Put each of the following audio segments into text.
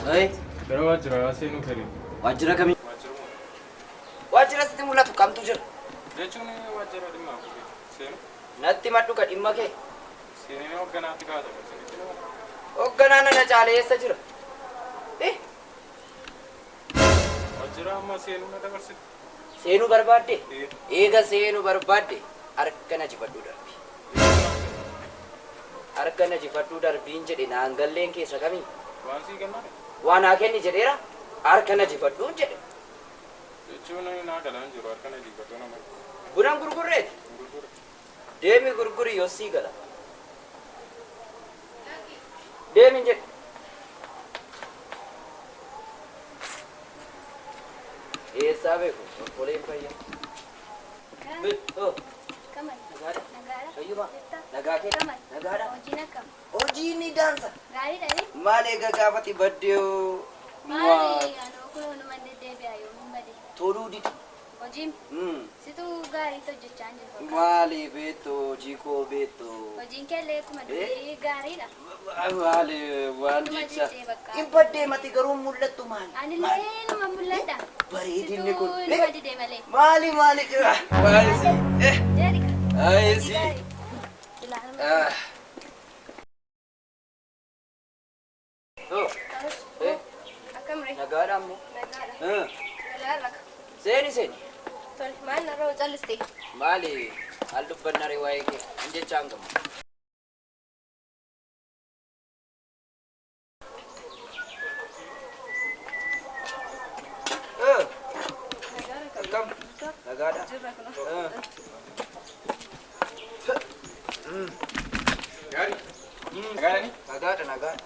Hai, Gara waajjira seenuu fedhe. waajjira kamii? Waajjira moo? Waajjira sitti mul'atu kamtu jira? Jechuun waajjira dhimma seenu. Natti maddu ka dhimma kee. Seenee hoogganaatti kaasa sinitti nama. Hoogganaa nana caalee eessa jira? Waajjira amma seenuu na dabarsite. Seenuu barbaadde? Eega seenuu barbaadde harka na jifadhuu darbi. Harka na jifadhuu darbiin jedhe naan galleen keessa kamii? Waan sii kenname. Waan haa kenni jedheera harka na jifadhuun jedhe. Jechuun naa galaan jiru harka na diifatoo nama. Bunan gurgurreeti? Gurgura. Deemi gurguri yoo sii gala. Deemin jedhe. Eessaa beeku? Obboleen fayyaa. Kamal. Nagaadha. Nagaadha. Fayyuma. Jirta? Nagaa kee. Kamal. Nagaadha. Hojiin akkam? Hojii ni daansa. Gaariidha ni? Maal eega gaafati baddee Maali? Anoo kun hundumaan deddeebi'a yoomiin bade. toluu didi. Hojiin situ gaariitti hojjechaa hin jiru. Maali beektoo hojii koo beektoo. Hojiin keellee akkuma durii gaariidha. Maali waan Hunduma jecha. jettee bakka. Hin baddee mati garuu mul'attu maali? Anillee numa mul'adha. Bareedinni kun. Situ numa didee malee. Maali maali jira? Maali si? Jeerika. Ay si. Ilaalama. Oh. Akkamre? Nagaadha ammoo. Nagaadha. Galaarra. Seeni seeni. Tol maal narraa calliste? Maali haal dubbannare waa'ee kee hin jechaan gamu. Akkam? Nagaadha. Gaari. Nagaadha ni? Nagaadha nagaadha.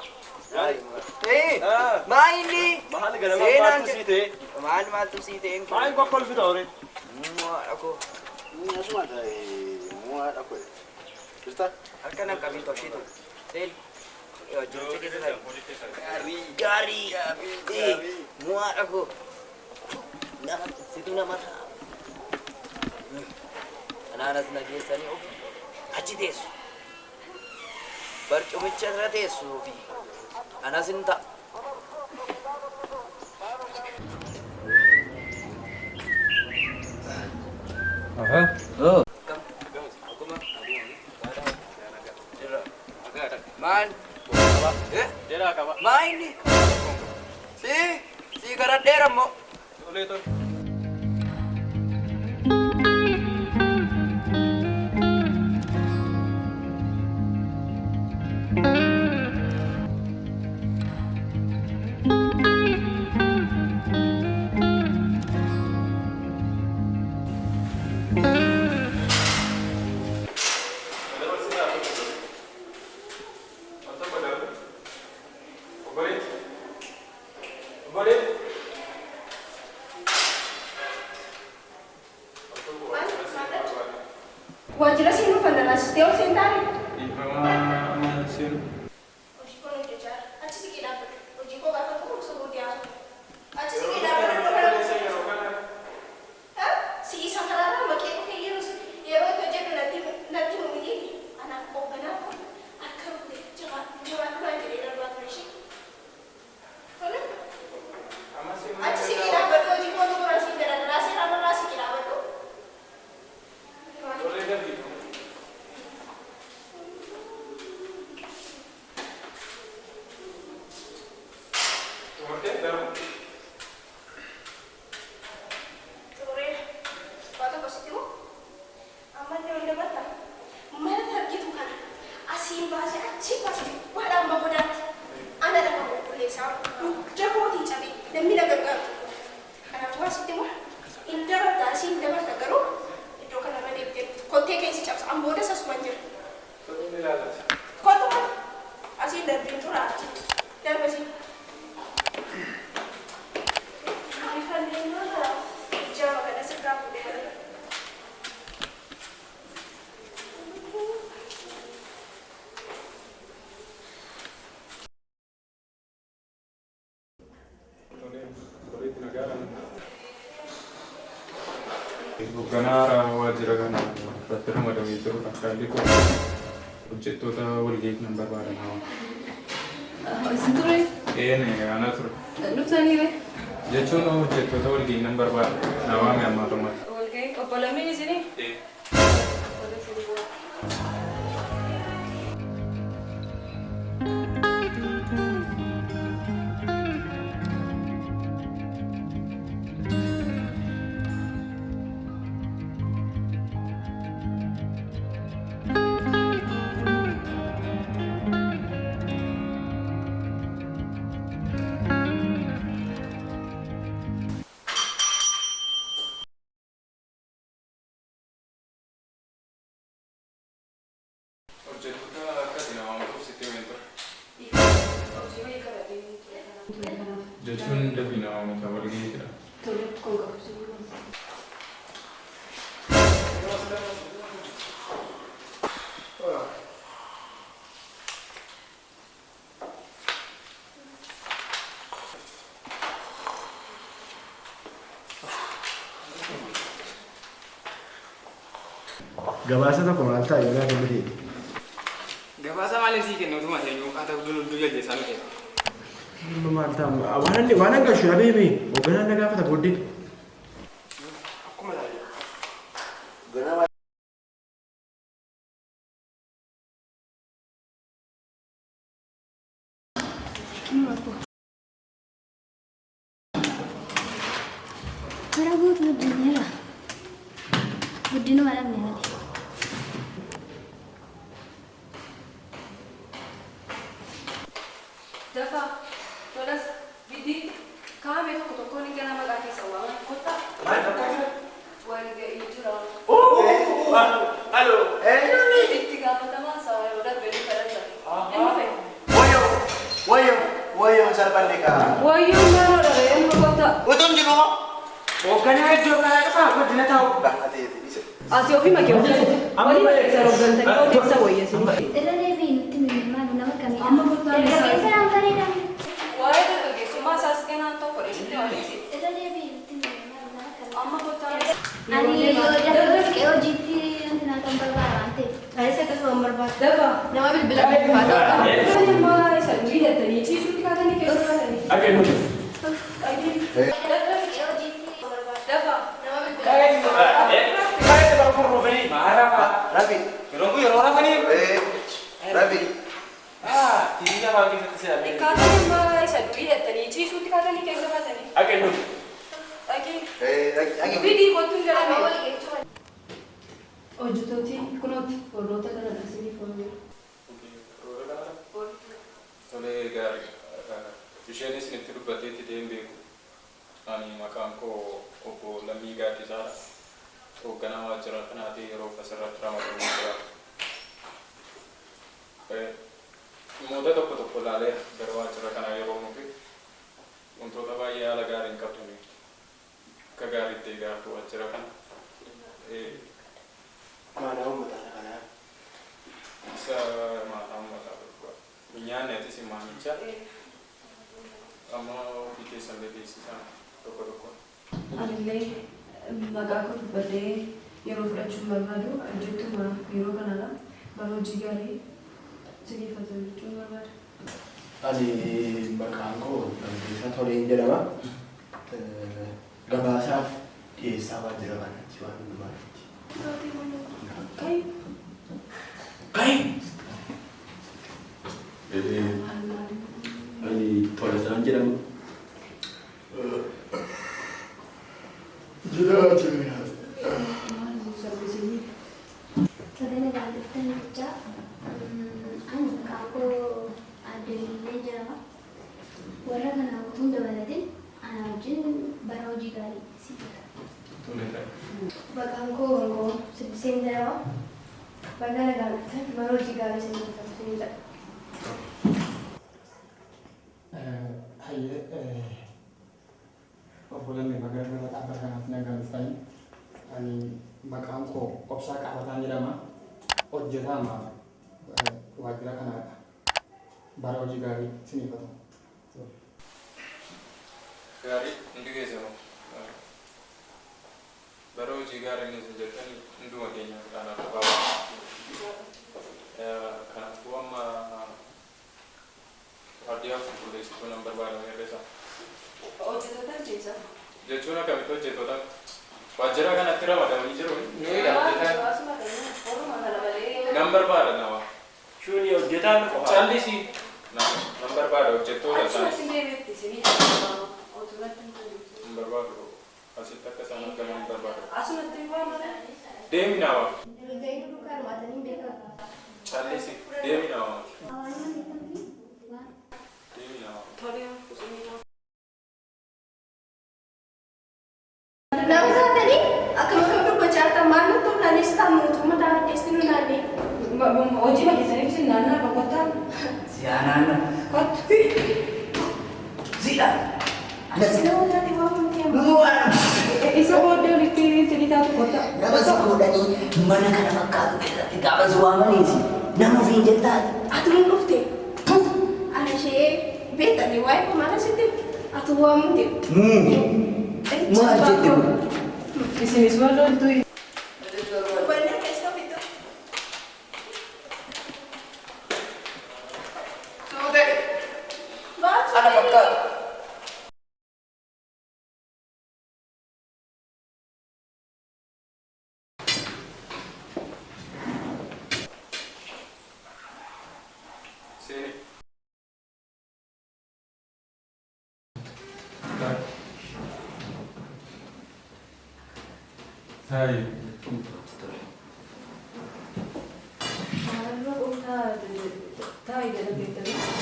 Ah. Maa inni? Maal ganama Seenaan baattu sii ta'e? Maal maaltu sii ta'een kun? Maal kokkolfita ore? Dhaqoo. Jirta? Harka nan qabii tolchitu. Seen. Jirutti keessa taa'e. Gaarii. Mu'aa dhaqoo. Nama situ nama ta'a. Anaanas nageessanii of achi teessu. Barcumicha irra teessuu fi anas hin ta'a. Aha. Kam? Akkuma? Maal? Jedhaa qaba. Maa inni? Si garadheera immoo. Tolee tole. Waajjira seenuu kan dalaasistee ol seentaare. Dhiifama seenu. Hojii koo hojjechaa achi siqii dhaabbatu. Hojii koo gaafa ta'u osoo dhiyaatu. Achi siqii dhaabbatu. Si isa karaarraa maqee dhufee yeroo itti hojjetu natti muumii anaaf hoogganaa kun akka rukute jabaadhumaan jedhee darbaa ture ishee. Tole. Achi siqii dhaabbatu hojii koo dhuguraa siin dalagalaa seeraan irraa siqii dhaabbatu. Hoogganaa waajjira kana irratti ramadamee jirudha. Haalli kun hojjettoota walgahii nan barbaadan hawa. Isin ture ana ture. Dhuftanii be? Jechuun hojjettoota walgahii nan barbaada. Nawaame ammaa tummatti. Walgahii obbo Lammiin isinii? Hojjettoota akkasii nawaamtuuf sitti himeen ture. Jechuun dafii nawaamota walgahii jira. Tole, kun qabu isinii. Gabaasa tokko maal ta'a yoo yaada bitee? Gabaasa maaliif sii kennuutu malee yoo haata duduu jaljeessaa nuti. Maal ta'a? Waan hanqashu dhabee mee? Hoogganaan na gaafata booddee. Akkuma taa'ee. Para buat guddina lah. Guddina malam ni hari. Dafa, tolas, biddi, kami tokko tokko ni gana maqaa keessa waaman kotta. Maal fakkaata? Walgahii jira. Halloo. Itti gaafatamaa isaa yeroo darbe ni kadhatan. Wayyoo sarbanne kaa. Wayyuu maaloo dhabe amma kotta. Utuun jiru moo? Hoogganaa iddoo kanaa dhufaa guddina ta'u. Ati ofii makee hojjetu. Walii maleessa rooggantan yoo deemsa wayyeessu. Irra deebiin nutti mimmiimaa nama kamii? Amma murtaan isaa- Dargaggeessa naan bareedaa. Waa'ee dargaggeessummaa isaas ganaan tokko dheessitee waliisi. Irra deebiin nutti mimmiimaa nama kamii? Amma murtaan isaa- Ani yoo dargaggeessa hojiitti wanti naa kan barbaada waan ta'eef. Anis akkasuma hin barbaadu. Dafa, nama bilbila bilbaa ta'u qaba. Kan immoo isa miidhatanii ciisuutti kaatanii keessa kaatanii. Akeemu. Dargaggeessa hojiitti barbaada. Dafa, Nama bilbila. Kaayee bara kun rufanii maarafa. Rabi. Yeroo kun yeroo rafanii. Rabi. Tiinya maal keessatti seera? kaatan immoo isa miidhatanii ciisuutti kaatanii keessa kaatanii. Akeemu. Dhaqii. Fidii kottuun Amma jedhame. wal geechuu Hojjetooti kunooti warroota kana dhasanii foonii. Tolee gaarii. Isheenis itti dubbattee itti deemu beeku. Ani maqaan koo obbo Lammii Gaaddisaadha. Hoogganaa waajjira kanaatii yeroo asirratti ramadamuu jira. Dhimmoota tokko tokko ilaalee gara waajjira kanaa yeroo nuti wantoota baay'ee haala gaariin qabdanii akka gaariitti eegaa waajjira kana. Maanaa uummataa kanaa. Isa maataa uummataa gurgura. Nyaanneetis maamicha amma ofii keessan beeksisan tokko tokko. Anillee maqaa koo dubbadhee yeroo fudhachuun barbaadu hojjetuma yeroo kanadha. Bara hojii gaarii siniifatan jechuun barbaada. Ani maqaan koo Lammiisaa Toleen jedhama. Gabaasaaf dhiyeessaa waajjira kanaatti waan hundumaatti. Kai, Ani Tolasaan jedhama. maal sarbisinii? Sadan egaa dhuftan jecha ani maqaan koo Addunyaa jedhama. Warra kana utuun dabalatin ana wajjin bara hojii gaarii siifata. Maqaan koo Wangoo Siddiseen jedhama. Bara nagaa dhuftan bara hojii gaarii siifata. Obboleonni magaalaa dhaabbata kanaatti nagaan dhufanii ani maqaan koo Obsaa Qabataan jedhama. Hojjetaa waajjira kanaadha. Bara hojii gaarii siniifatu. Gaarii hundi keessanuu bara hojii gaarii inni isin jettan hunduma keenya kanaaf qabaatu. Kanaafuu amma waardiyyaa qulqulleessituu nan jechuun akkamitti hojjettoota waajjira kanatti ramadamanii jiru. Nan barbaada nama. Shuni hojjetaan qofa. Callisi nan barbaada hojjettoota isaanii. Nan barbaadu asitti akka isaan argaman nan barbaada. Deemi nama. Callisi deemi nama. Deemi nama. Nama saatanii akkam dubbachaa maal ta'u naanis mootummaa taa'ee nu naannee. Hojii makeessanii isin naannaa bakkoottaa. Siyaa naannoo. Kottu. Siidhaan. Nama taatee waan Isa booddee walitti taatu kottaa. Nama si fuudhanii mana kana fakkaatu keessatti gaafa si waamaniiti. Nama ofiin jettaati. ati hin dhufte. Ana ishee beektanii waa'ee maal asitti ati waamute. Maal jette kun? Isinis wal loltu. Hubannaa keessa bitu. Ana fakkaatu. Sini. Hai.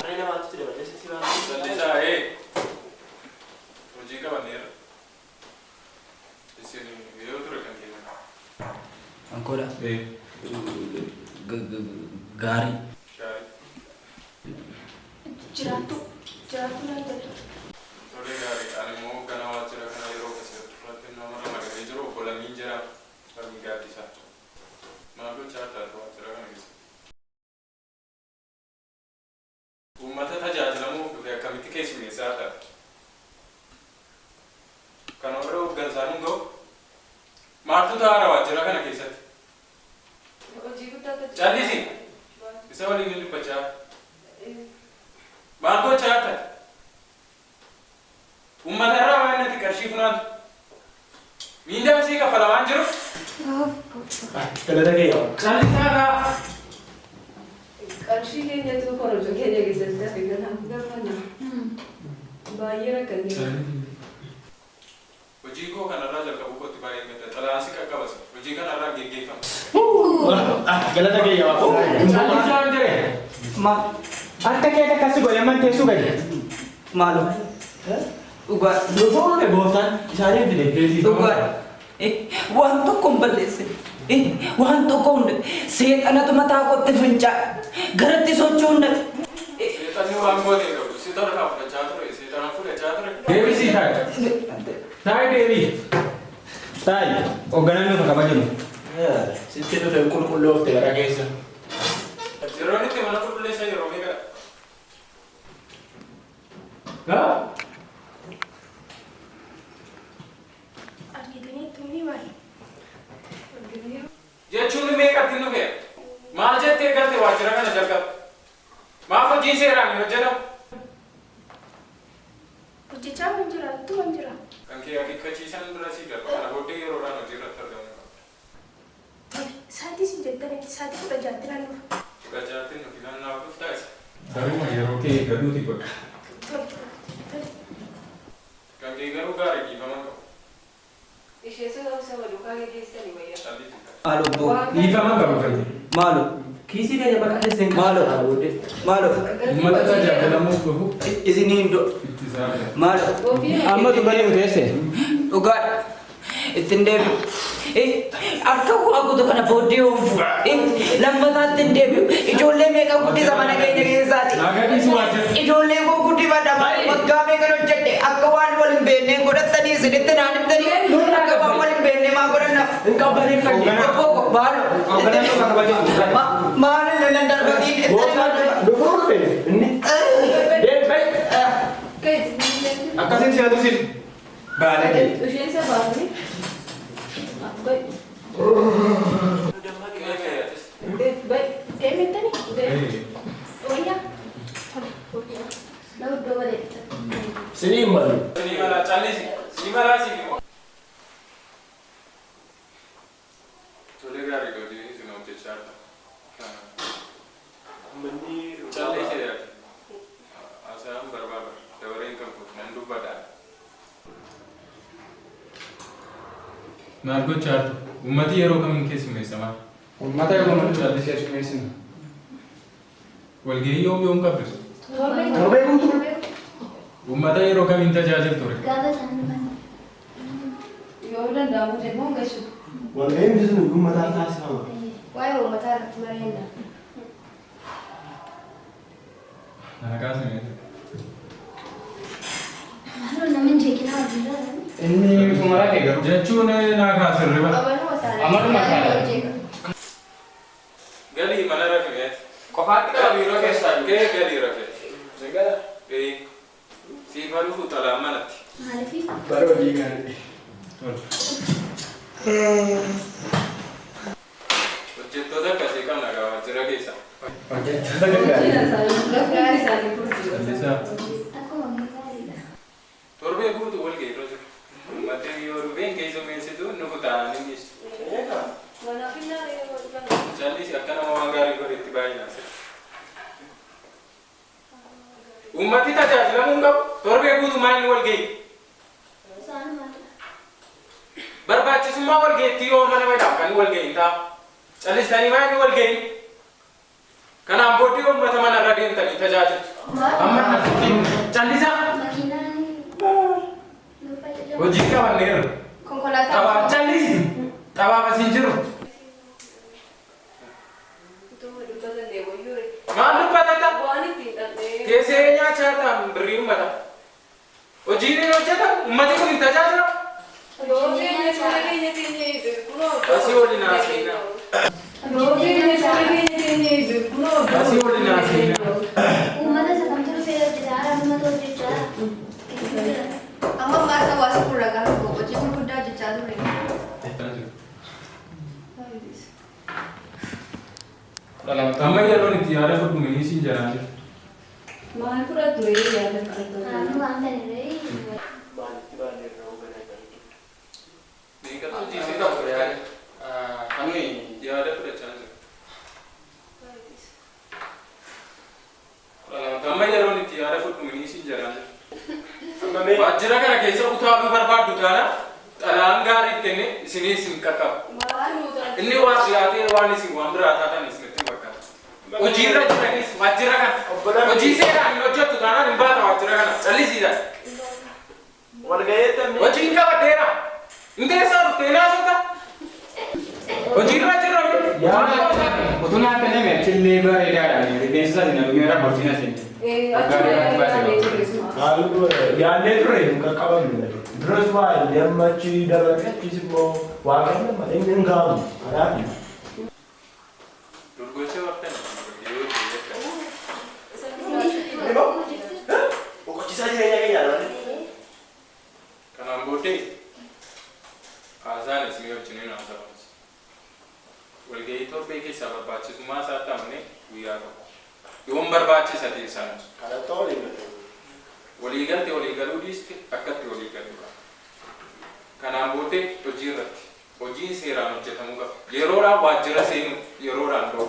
Ada waktu tidak ada sih lah. Callisa hojii qabanneera. Isin yoo ture kan keenya. Ankola. Gaarii. Shaarii. Jiraattu naan jedhe. Tole gaarii ani immoo kana waajjira kana yeroo keessatti fudhatte nama ramadamee jiru obbo Lamiin jedhama. Lamii gaaddisaa. Maal gochaa taatu waajjira kana keessa? Uummata tajaajilamuuf dhufe akkamitti keessummeessaa taatu? Kan warra hooggansaan hin ga'u maaltu taa'aara waajjira kana keessatti? Callisi isa waliin dubbachaa maal gochaa taate? Uummata irraa waan natti qarshii funaantu miindaa isii kaffalamaan jiru? Galata kee. Callisaadhaa! Qarshii keenyatu korojoo keenya keessatti hafe gaafannaa. Baay'ee rakkanne. Hojii koo kanarraa jalqabuu kootti baay'ee gadda. Xalayaansi qaqqabas. Hojii kanarraa geggeeffama. Galata kee yaa waaqaa. Callisaan jire. Akka kee akkasi godhe teessuu gadi. Maaloo? Dhugaa. Dhugaa gooftaan isaanii fide. Dhugaa. Waan tokko hin balleessine. Waan tokko hunde seexanatu mataa kootti fincaa. Garatti socho'uu hunde. Seexanni waan gootee qabu. Seexana kaa fudhachaa ture. Seexana fudhachaa ture. Deebisii taa'e. Taa'e deebii. Taa'e. Hoogganaan nuti kabajamu. Sitti dhufe qulqulloofte gara keessa. Yeroo inni itti mana qulqulleessaa yeroo meeqadha? Argitanii tumni maali? Jechuun meeqatti nu fe'a? Maal jettee galte waajjira kana jalqaba? Maaf hojii seeraan hin hojjetamu? Hojjechaa waan jiraattu waan jira. Kan kee akeekkachiisan dura sii darba. Kana booddee yeroodhaan hojii irratti argamu. Saatii si jettanii saatii 16 naan dhufa. 16 nuti naanna'aa dhuftaa isa. Garuma yeroo kee gaduuti godha. Kan kee garuu gaarii dhiifama qabu. Ishee isa walukaa geessanii wayyaa. Callisi. Maaloo? Dhiifama qabu kan. Maaloo? Kiisii keenya bakka dheesseen Maaloo? Maaloo? Uummata tajaajilamuuf dhufu Isiniin itti saafudha. maaloo? Amma dubbanii teesse. Dhugaadha. Ittiin deebi'u. Akka waaqutu kana booddee oonfu. Lammataatti hin deebi'u. Ijoollee meeqa guddisa mana keenya keessaati? Nagadhiisu waajjira. Ijoollee koo guddifadha. Waggaa meeqa hojjedhe akka waan wal hin beekneen godhattanii isinitti naan himtanii akka waan wal hin beekne maa godhanna? hin qabbaneeffanne. Maal nan darbatiin Dhufuu dhufe inni. Deebai. Akkasiin si aduusin. Baalagee. Isheen isa baafne. Deemettanii? Wayyaa? Lalu dua balik. Sini malu. Sini maraa callisi. Sini maraa sii Callee seera. Asaan barbaada. Dabareen kan kutu nan dubbata. Maal gochaatu? Uummati yeroo kamiin keessummeessamaa? Uummata yeroo nuti callee keessummeessinu. Walgahii yoom qabdu? Torbee guutuu. Uummata yeroo kamiin tajaajiltu ture? Gaafa isaan dhufan. Yoo danda'amu deemuun geessu. Walgahii miti sun uummataan taasifama. Waa'ee uummataa irratti mari'anna. Naakaasame. Maaloo nama hin jeeqinaa wajjin jaalladhu. Inni tumara kee garuu. Jechuun naakaasirri bara. Amaluma isaanii. Galii mana rafeet. Qofaatti Galii rafeet. Gahee galii rafeet. Sigara. Siifa dhufu xalaan manatti. Maaliifi? Bara hojii gaarii. Hojjettoota akkasii qabna gaa waajjira keessa. Hojjettoota gaarii. Callisaa. Akkuma gaariidha. Torbee guutuu walgahii irra jiru. Uummatni yoo dhufeen keessummeessitu nufu taa'anii dhiistu. Callisi akka nama waan gaarii godhetti baay'inaan sirra. Uummati tajaajilamuu hin qabu. Torbee guutuu maal walgahii? Barbaachisummaa walgahiitti yoo mana fayyadamu kan walgahii ta'a. Callistanii maal walgahii? Kanaan booddee uummata manarra deemtanii tajaajiltu. Amma callisaa. Hojii qabanneeru. Konkolaataa. Callisi. Xabaaf asiin jiru. Maal dubbatata? Keessee nyaachaa ta'an birrii uummata. Hojiin hin hojjetamu. Uummati kun hin tajaajilamu. Asii waliin haasa'inaa. Asii waliin haasa'inaa. Uummata isa kamtu dhufee hojjetaa haala uummata hojjechaa. Amma maal hawaasa gurra gaafa hojii gurguddaa hojjechaa ture. Amma yeroon itti yaada fudhumanii siin jedhaa jiru. Maal fudhattu yaada Naannoo waan ta'e Yaada fudhachaa jiru. Amma yeroon itti yaada fudhumanii siin jedhaa jiru. Waajjira kana keessa utaaluu barbaaddu taana xalaan gaarii kenne isinii isin qaqqaba. Inni waan siyaatee waan isin waan biraa taatan isinitti fakkaata. Hojiirra jiranis waajjira kana hojii seeraan hin hojjettu taanaan hin baata waajjira kana callisiidha. Hojiin qabadheera. Hin keessaa dhuftee naasota. Hojiirra jira. Utuun akka nama killee bareedaadhaan rifeensa isaanii namni raabsiin asiin. Yaadnee ture hin qaqqabamne. Duras waa lemmachi darbaachis immoo waa kenna malee hin gaamu. Kanaaf Durgochee waqtan boqochiisaa jireenya keenyaa kanaan booddee haasaan isinii wajjiniin haasa'amus. Walgahii torbee keessaa barbaachisummaa isaatti amne guyyaa tokko. Yoon barbaachisa teessanis. Waliigaluu dhiiste akkatti waliigaluu qaba. Kanaan booddee hojii irratti hojiin seeraan hojjetamuu qaba. Yeroodhaan waajjira seenu yeroodhaan ta'u.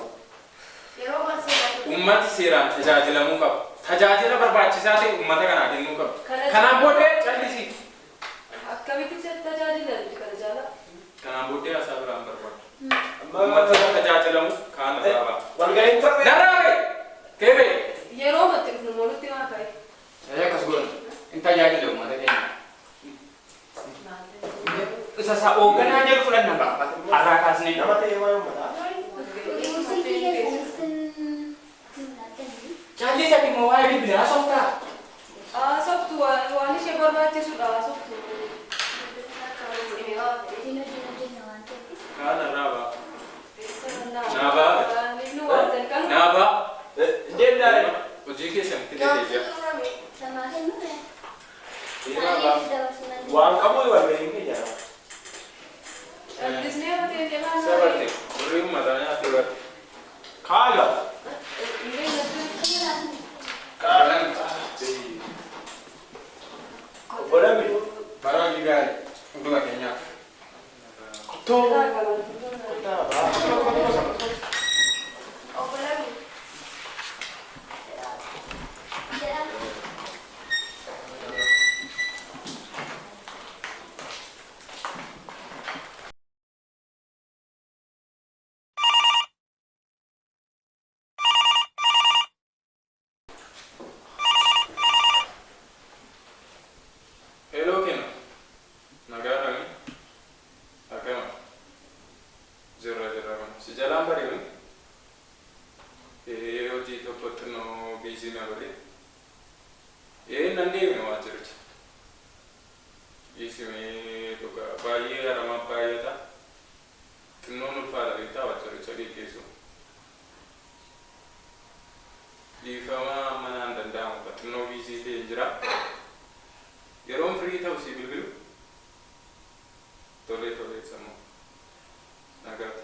Uummati seeraan tajaajilamuu qaba. Tajaajila barbaachisaa ta'e uummata kanaa kennuu qaba. Kanaan booddee callisii. Akkamitti tajaajilan kana jaala? Kanaan booddee haasaa biraan barbaadu. Uummata tajaajilamu kaan irraa ba'a. walgahiin torbe. Daraabe! Keebee! Yeroo matti dhufnu moolutti maa ta'e? Akkas godhan hin tajaajilu uummata keenya. Isa isaa hoogganaa jedhu fudhanna ba'a. Har'aa kaasnee. Nama ta'e waan uummataa. Callisatti immoo waa'ee bilbilaa sooftaa. Softu waan ishee barbaachisudha softu. Kaan irraa ba'a. Naabaa! Indeeddaadha. Hojii keessatti deebi'a. Waan qabu walgahiin keenyaa. Sabarte, durii uummataa nyaatee barte. Kaaga. Godhame. kun hojii tokkotti noo biizii na godhe nan deemne waajjiricha dhiisimee dhugaa baay'ee haramaa baay'ata xinnoon ulfaata beektaa waajjiricha geggeessu dhiifamaa manaan danda'amu xinnoo biizii ta'e jira yeroon firii ta'u si bilbilu tolee sammuu nagaatti.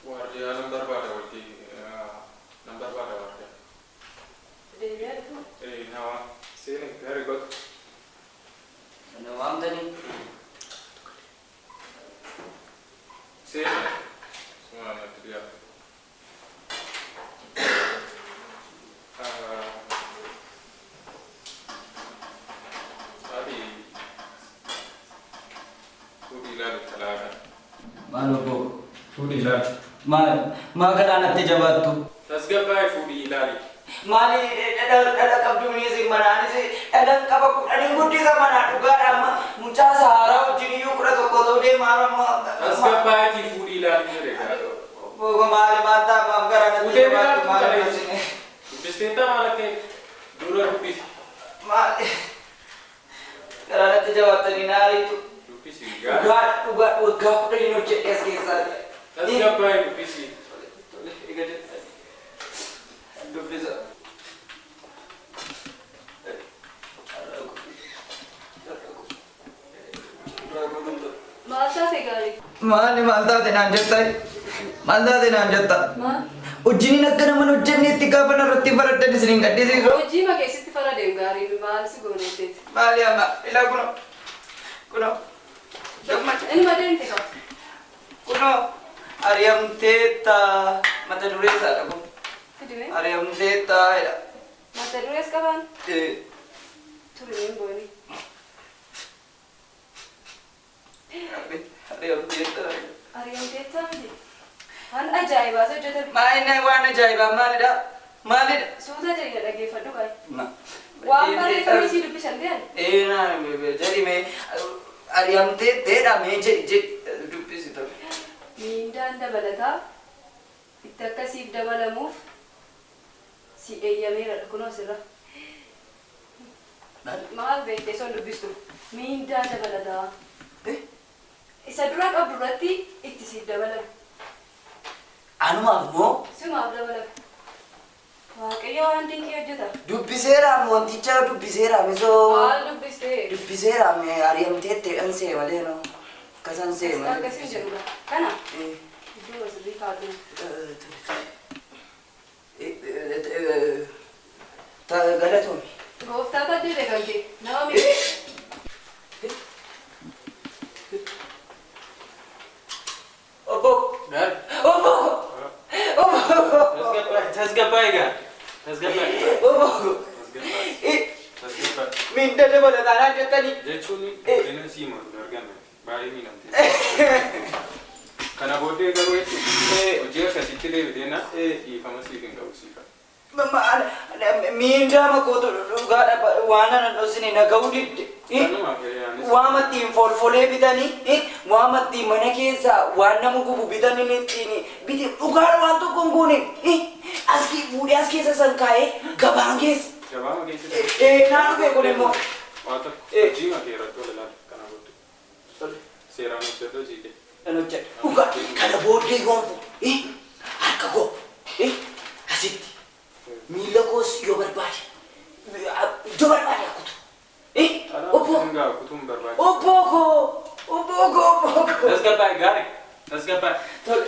Wardiyaa nan barbaada nan barbaada wardiyaa. Deebi'aa dhufu. Nawa seeni gaarii godhu. Ana waamtanii. Seeni suma natti dhiyaatu. Ati fuudhii ilaalu talaata. Maal obbo? Fuudhii ilaalu. Maa garaanatti jabaattu? Tasgabbaa'ee fuudhii ilaali. Maali dhala qabdu miisi manaanis dhalan qaba kudhanii guddisa manaa dhugaadhaan mucaa saaraa wajjin iyyuu 11 ta'uu deemaa Tasgabbaa'eetii fuudhii ilaali jedhe gaadha. maali maantaa maaf garaanatti jabaattu maali maasine? Dubbisteettaa maal akka dura dubbisi. Maali garaanatti jabaattanii naariitu Dubbisi dhugaa waggaa 10 hojjedhe as keessaa. Tasgabbaa'ee dubbisi. Dubbisa. Maal taate gaarii? Maali maal taate naan jettaa? Maal taate naan jettaa? Maal? Hojiin akka nama hojjenneetti gaafa narratti faraddan isiniin gaddisiisu. Hojii ma keessatti fara deemu gaarii maal si gooneetteeti? Maali amma ilaa kuno Inni madeemte qaba. kuno ari'amteetta mata duree isaadha kun Fidime? ari'amteetta jedha. Mata durees qabaan? Tureen booni. Ari'amteetta. Ari'amteettaa miti? Waan ajaa'ibaa hojjetame. Maali waan ajaa'ibaa maalidha? Maalidha? Suuta jedhee dhaggeeffadhu qaayi. Ma. Waan barreeffamee si dubbisan dee'an? Jedhime ari'amteetteedha mee jedhi dubbisi ta'u. Miindaan dabalataa itti akkasiif dabalamuuf si eeyyameera kunoo sirra. Maal beektee son dubbistu? Miindaan dabalataa. Isa dura qabdu irratti itti siif dabalama. Anumaaf moo Simaaf dabalama. Waaqayyo waan dinqii hojjeta. dubbiseeraam wanticha dubbiseeraam isoo Maal dubbistee? dubbiseeraam ari'amteetteedhaan see malee no akkasan see malee. Akkasiin jedhudha. Kana iddoo sirrii kaadhu. Galatoon. Gooftaa tajaajila kan kee nama miti. Obbo. Obbo. Tasgabbaa'ee gaa. Tasgabbaa'ee. Obbo. Tasgabbaa'ee. Minda dabalataan jettanii. Jechuun guddina siima argame baay'ee miidhamte. Kana booddee garuu hojii akkasitti deebiteenna dhiifama siif hin qabu siifa. Miindaa makootu dhugaadha waan anan dhosine nagahuu didde. Waamattiin folfolee bitanii waamattiin mana keessaa waan nama gubu bitanii ittiin biti dhugaadha waan tokko hin goone. As fuudhee as keessa san kaa'ee gabaan keessa. Gabaama keessa. Naan dhufe kun immoo Waata Eh. jiima keerratti wal ilaala kana booddee. Tole. Seeraan hojjetu hojii kee. Kan hojjedhu. Dhugaa kana booddee yoomfu harka koo asitti miila koos yoo barbaade akutu. Obbo Singaa kutuun barbaade. obbo koo. Tasgabbaa'e gaarii. Tasgabbaa'e. Tole.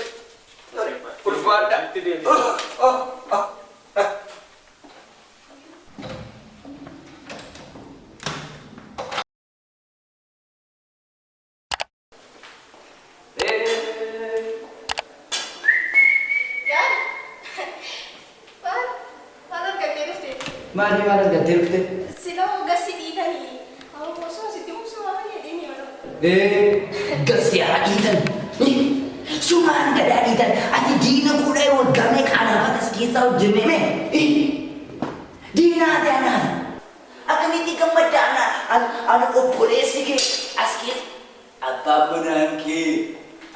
Ulfaadha. Itti deemi. Gaari. Maal argattee dhufte? Maal argattee dhufte? Sila gassi dhiitanii. Amma osoo sitti muksu waan jedhee ni mana. Gassi haa dhiitan. Sumaan gadaa dhiitan. Ati diina kuudhaa waggaa meeqa anaaf as keessaa hojjenne mee? Diinaa ati anaaf. Akkamitti gammadda ana obboleessi kee as keessa. Abbaan manaan kee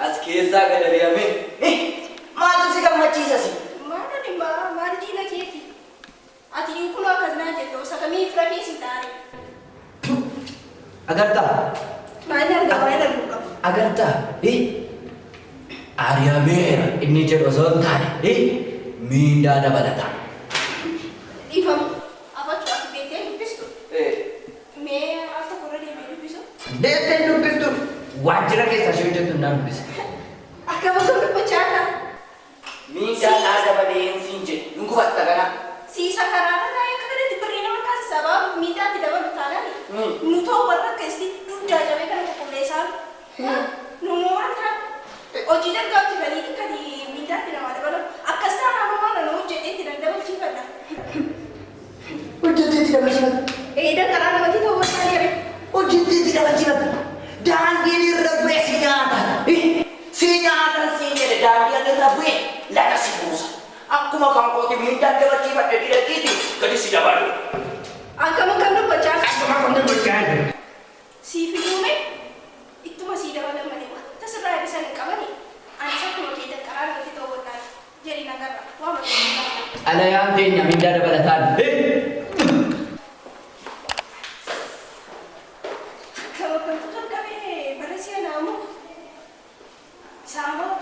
as keessaa gad ari'ame. Maaltu si gammachiisa si? Maal diina keeti? Ati kunoo akkas naan jettu osoo kamii fira keessa hin taane. Agartaa? Maal arguu qabu? Agartaa? Ari'ameera inni jedhu osoo hin taane miindaa dabalataa. Dhiifamu. Afachuu ati beektee dubbistu. Mee al tokko irra deemee dubbisu? Deettee dubbistu waajjira keessa ishee hojjettu hin dubbise. Akka bakka dubbachaa jira. Miindaa naa dabalee siin jedhe hin gubatta kana. Siisa karaarra taa'ee akka kanatti birrii nama taasisaa baatu miidhaatti dabalu taanani. Nu ta'u warra akkasitti duddaa jabee kana qulqulleessaa. Nu waan ta'an hojii dargaa hojjetanii kan miidhaatti namaa dabalu. Akkas taanaan waan nu hojjetee itti dandabalchiifadha. Hojjetee itti dabalchiifadha. Danqaraa namatti ta'uu barbaade yabe. Hojjetee itti dabalchiifadha. Daandiin irra bu'ee si nyaata. Si nyaatan siin jedhe daandiin irra bu'ee laga si buusa. Akkuma kan kooti miindaan dabalchiifadha dhiidhatiiti gadi si dabalu. Akkam dubbachaa jira. Akkuma kan dubbachaa jira. Siif iyyuume ittuma sii dabalan malee wanta sirraa eebisan hin qabani. Anis akkuma kee danqaraa namatti ta'uu barbaade. Jedhi nagarra. Waa maqaa Alayaan teenya miindaa dabalataan. Kalau bentuk kan kami berhasil namu sama